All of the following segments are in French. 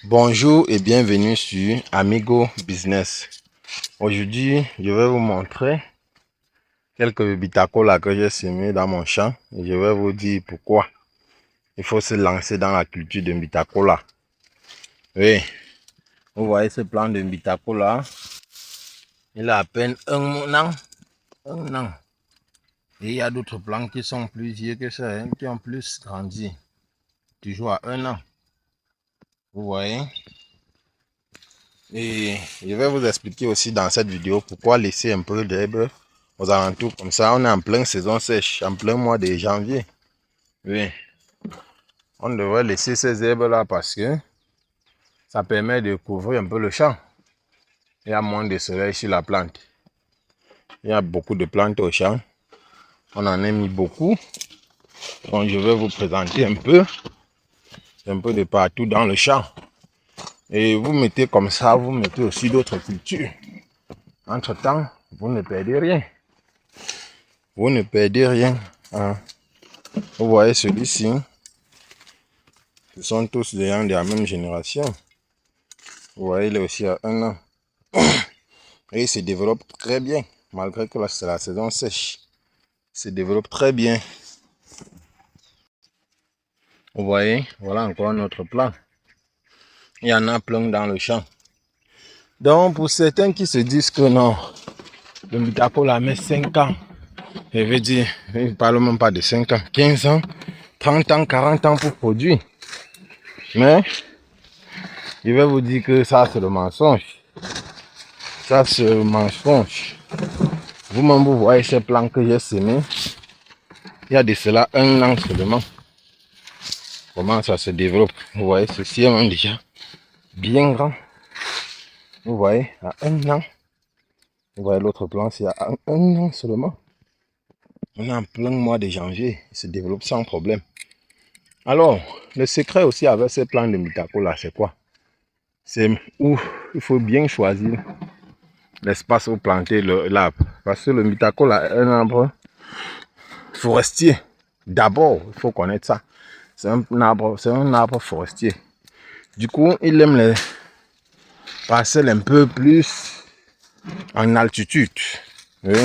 Bonjour et bienvenue sur Amigo Business. Aujourd'hui, je vais vous montrer quelques bitacolas que j'ai semés dans mon champ et je vais vous dire pourquoi il faut se lancer dans la culture de bitacola. Oui, vous voyez ce plant de bitacola, il a à peine un an. Et il y a d'autres plants qui sont plus vieux que ça, hein, qui ont plus grandi, toujours à 1 an. Vous voyez? Et je vais vous expliquer aussi dans cette vidéo pourquoi laisser un peu d'herbe aux alentours. Comme ça, on est en pleine saison sèche, en plein mois de janvier. Oui, on devrait laisser ces herbes-là parce que ça permet de couvrir un peu le champ. Il y a moins de soleil sur la plante. Il y a beaucoup de plantes au champ. On en a mis beaucoup. Donc, je vais vous présenter un peu de partout dans le champ. Et vous mettez comme ça, vous mettez aussi d'autres cultures. Entre-temps, vous ne perdez rien. Vous ne perdez rien. Hein. Vous voyez celui-ci. Ce sont tous des gens de la même génération. Vous voyez, il est aussi à 1 an. Et il se développe très bien. Malgré que c'est la saison sèche. Il se développe très bien. Vous voyez, voilà encore notre plan. Il y en a plein dans le champ. Donc, pour certains qui se disent que non, le bitacola met 5 ans. Je veux dire, il ne parle même pas de 5 ans, 15 ans, 30 ans, 40 ans pour produire. Mais, je vais vous dire que ça, c'est le mensonge. Ça, c'est le mensonge. Vous-même, vous voyez ces plants que j'ai semés. Il y a de cela 1 an seulement. Comment ça se développe. Vous voyez, ceci est même déjà bien grand. Vous voyez, à 1 an. Vous voyez l'autre plant, c'est à 1 an seulement. On est en plein mois de janvier. Il se développe sans problème. Alors, le secret aussi avec ces plants de bitacola, c'est quoi? C'est où il faut bien choisir l'espace où planter l'arbre. Parce que le bitacola est un arbre forestier. D'abord, il faut connaître ça. C'est un arbre forestier. Du coup, il aime les parcelles un peu plus en altitude. Oui?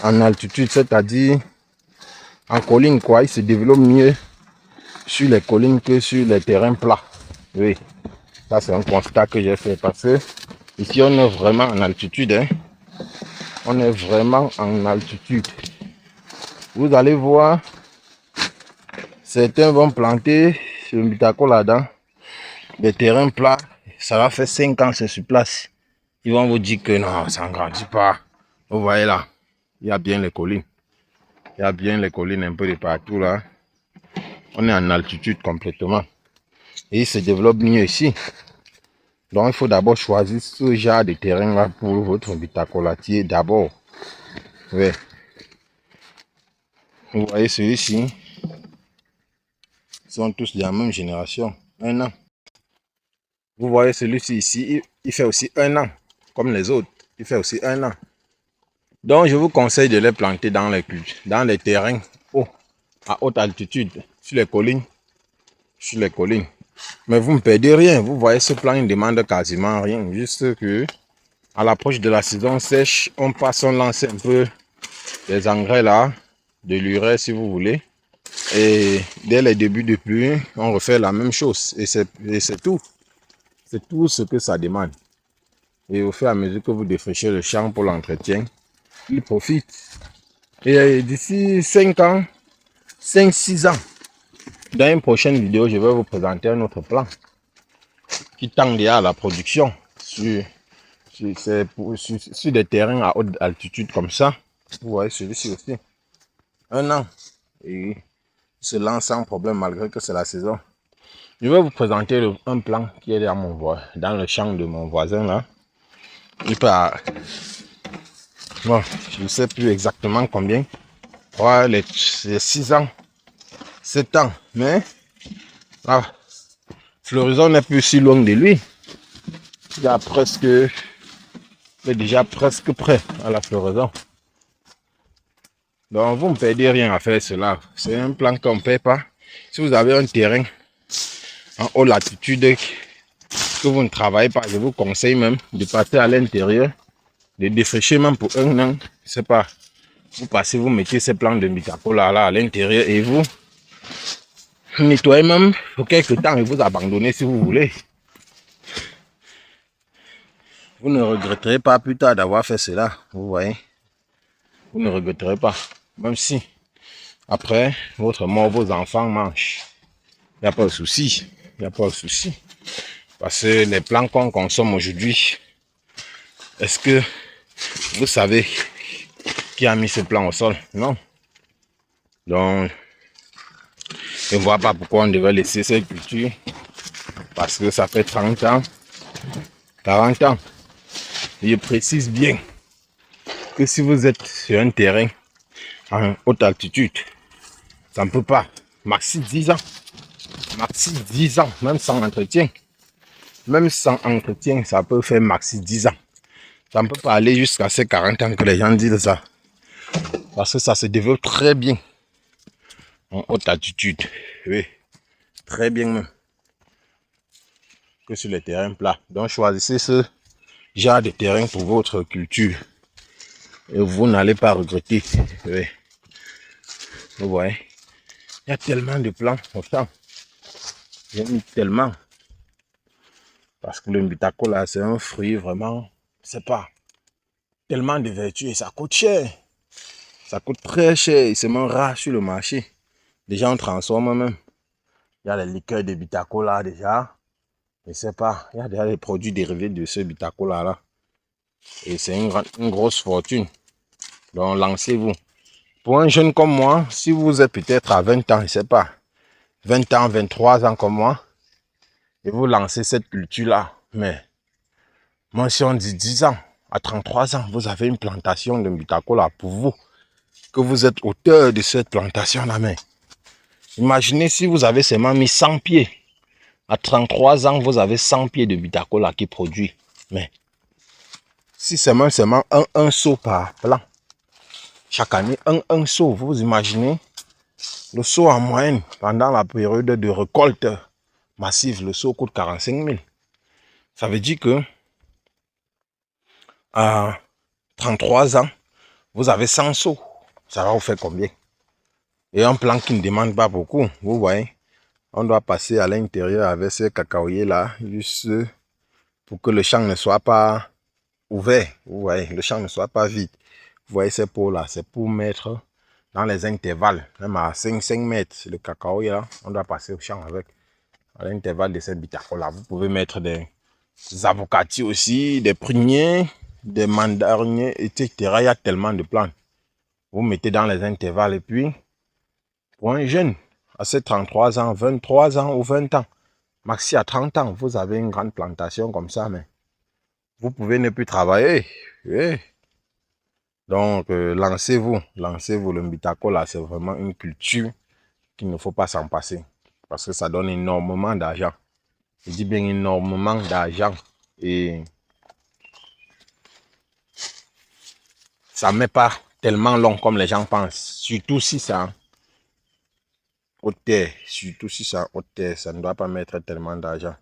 En altitude, c'est-à-dire en colline, quoi. Il se développe mieux sur les collines que sur les terrains plats. Oui, ça c'est un constat que j'ai fait parce que ici on est vraiment en altitude. Hein. On est vraiment en altitude. Vous allez voir, certains vont planter le bitacola dans des terrains plats. Ça va faire 5 ans c'est sur place. Ils vont vous dire que non, ça ne grandit pas. Vous voyez là, il y a bien les collines. Il y a bien les collines un peu de partout là. On est en altitude complètement. Et il se développe mieux ici. Donc il faut d'abord choisir ce genre de terrain là pour votre bitacolatier d'abord. Oui. Vous voyez celui-ci. Ils sont tous de la même génération. 1 an. Vous voyez celui-ci ici. Il fait aussi 1 an. Comme les autres. Il fait aussi 1 an. Donc je vous conseille de les planter dans les terrains hauts, à haute altitude. Sur les collines. Sur les collines. Mais vous ne perdez rien. Vous voyez ce plan, il ne demande quasiment rien. Juste que à l'approche de la saison sèche, on lance un peu des engrais là, de l'urée si vous voulez. Et dès les débuts de pluie, on refait la même chose. Et c'est tout. C'est tout ce que ça demande. Et au fur et à mesure que vous défrichez le champ pour l'entretien, il profite. Et d'ici 5 ans, 5-6 ans, dans une prochaine vidéo, je vais vous présenter un autre plan qui tend déjà à la production sur des terrains à haute altitude comme ça. Vous voyez celui-ci aussi. 1 an. Et il se lance sans problème malgré que c'est la saison. Je vais vous présenter un plan qui est dans le champ de mon voisin là. Il peut bon, je ne sais plus exactement combien. Ouais, les 6 ans, 7 ans. Mais la floraison n'est plus si loin de lui. Il est déjà presque prêt à la floraison. Donc vous ne perdez rien à faire cela. C'est un plan qu'on ne paie pas. Si vous avez un terrain en haute latitude que vous ne travaillez pas, je vous conseille même de passer à l'intérieur, de défricher même pour un an. Je sais pas. Vous passez, vous mettez ces plants de Mitacola là à l'intérieur et vous nettoyez même pour quelques temps et vous abandonnez si vous voulez. Vous ne regretterez pas plus tard d'avoir fait cela, vous voyez. Vous ne regretterez pas, même si après votre mort, vos enfants mangent. Il n'y a pas de souci, il n'y a pas de souci. Parce que les plants qu'on consomme aujourd'hui, est-ce que vous savez qui a mis ce plan au sol? Non. Donc, je ne vois pas pourquoi on devrait laisser cette culture. Parce que ça fait 30 ans, 40 ans. Je précise bien que si vous êtes sur un terrain en haute altitude, ça ne peut pas. Maxi 10 ans. Maxi 10 ans, même sans entretien. Même sans entretien, ça peut faire maxi 10 ans. Ça ne peut pas aller jusqu'à ces 40 ans que les gens disent ça. Parce que ça se développe très bien en haute altitude. Oui, très bien même. Que sur les terrains plats. Donc choisissez ce genre de terrain pour votre culture. Et vous n'allez pas regretter. Oui. Vous voyez. Il y a tellement de plants au champ. J'ai mis tellement. Parce que le Mitacola, c'est un fruit vraiment, c'est pas, tellement de vertus et ça coûte cher. Ça coûte très cher et c'est même rare sur le marché. Déjà, on transforme même. Il y a les liqueurs de Mitacola déjà. Je sais pas, il y a déjà des produits dérivés de ce Mitacola là. Et c'est une grosse fortune. Donc, lancez-vous. Pour un jeune comme moi, si vous êtes peut-être à 20 ans, je sais pas, 20 ans, 23 ans comme moi, et vous lancez cette culture-là, mais moi, si on dit 10 ans, à 33 ans, vous avez une plantation de Mitacola pour vous, que vous êtes auteur de cette plantation-là, mais imaginez si vous avez seulement mis 100 pieds. À 33 ans, vous avez 100 pieds de Mitacola qui produit. Mais si seulement un seau par plan, chaque année, un seau, vous imaginez, le seau en moyenne, pendant la période de récolte massive, le seau coûte 45 000. Ça veut dire que à 33 ans, vous avez 100 seaux. Ça va vous faire combien? Et un plan qui ne demande pas beaucoup, vous voyez. On doit passer à l'intérieur avec ce cacaoyer là, juste pour que le champ ne soit pas ouvert. Vous voyez, le champ ne soit pas vide. Vous voyez ces pots là, c'est pour mettre dans les intervalles, même à 5 mètres, le cacaoyer là, on doit passer au champ avec. À l'intervalle de cette Mitacola, vous pouvez mettre des avocatiers aussi, des pruniers, des mandariniers, etc. Il y a tellement de plantes. Vous mettez dans les intervalles et puis, pour un jeune, à ses 33 ans, 23 ans ou 20 ans, maxi à 30 ans, vous avez une grande plantation comme ça, mais vous pouvez ne plus travailler. Oui. Donc, lancez-vous, le Mitacola, c'est vraiment une culture qu'il ne faut pas s'en passer. Parce que ça donne énormément d'argent. Je dis bien énormément d'argent. Et ça ne met pas tellement long comme les gens pensent. Surtout si ça haute terre. Surtout si ça haute terre, ça ne doit pas mettre tellement d'argent.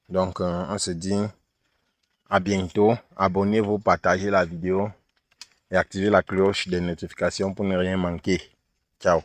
Donc, on se dit à bientôt. Abonnez-vous, partagez la vidéo et activez la cloche des notifications pour ne rien manquer. Ciao.